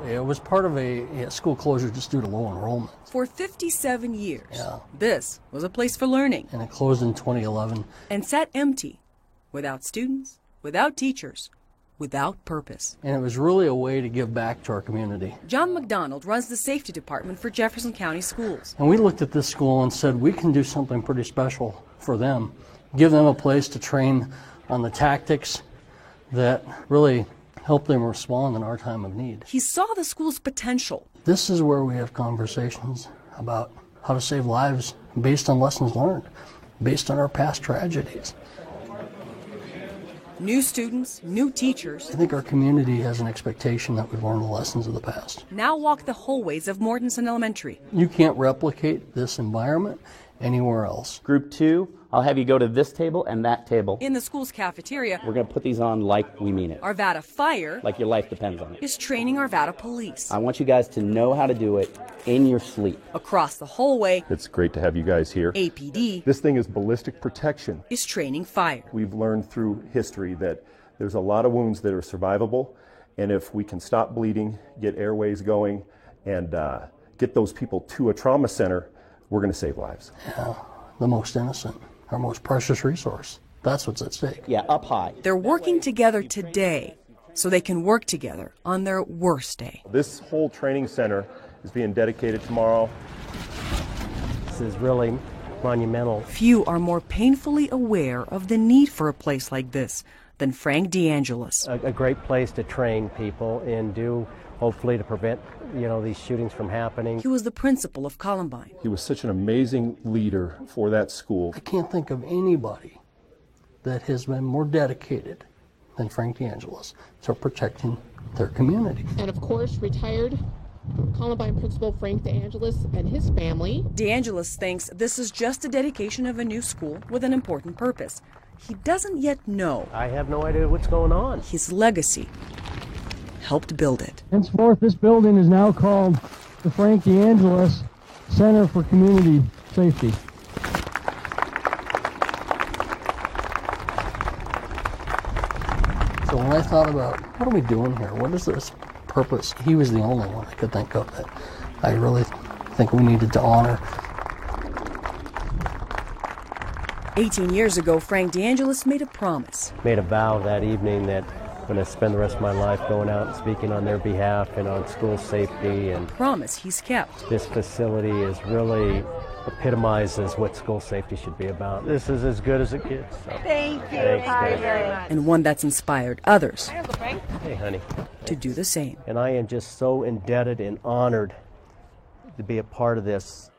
It was part of a school closure just due to low enrollment. For 57 years, Yeah. this was a place for learning. And it closed in 2011. And sat empty, without students, without teachers, without purpose. And it was really a way to give back to our community. John McDonald runs the safety department for Jefferson County Schools. And we looked at this school and said, we can do something pretty special for them. Give them a place to train on the tactics that really help them respond in our time of need. He saw the school's potential. This is where we have conversations about how to save lives based on lessons learned, based on our past tragedies. New students, new teachers. I think our community has an expectation that we've learned the lessons of the past. Now walk the hallways of Mortensen Elementary. You can't replicate this environment anywhere else. Group 2, I'll have you go to this table and that table. In the school's cafeteria, We're going to put these on like we mean it. Arvada Fire Like your life depends on it. is training Arvada Police. I want you guys to know how to do it in your sleep. Across the hallway, It's great to have you guys here. APD This thing is ballistic protection. is training fire. We've learned through history that there's a lot of wounds that are survivable, and if we can stop bleeding, get airways going, and get those people to a trauma center, we're going to save lives. Yeah, the most innocent, our most precious resource. That's what's at stake. Yeah, up high. They're working together today so they can work together on their worst day. This whole training center is being dedicated tomorrow. This is really monumental. Few are more painfully aware of the need for a place like this than Frank DeAngelis. A great place to train people and do, hopefully, to prevent, these shootings from happening. He was the principal of Columbine. He was such an amazing leader for that school. I can't think of anybody that has been more dedicated than Frank DeAngelis to protecting their community. And of course, retired Columbine principal Frank DeAngelis and his family. DeAngelis thinks this is just a dedication of a new school with an important purpose. He doesn't yet know I have no idea what's going on. his legacy helped build it. Henceforth, this building is now called the Frank DeAngelis Center for Community Safety. So when I thought about, what are we doing here? What is this purpose? He was the only one I could think of that I really think we needed to honor. 18 years ago, Frank DeAngelis made a promise. Made a vow that evening that I'm going to spend the rest of my life going out and speaking on their behalf and on school safety. And Promise he's kept. this facility is really epitomizes what school safety should be about. This is as good as it gets. So. Thank you. Thanks, Hi, guys. very much. And one that's inspired others Hey, honey. to do the same. And I am just so indebted and honored to be a part of this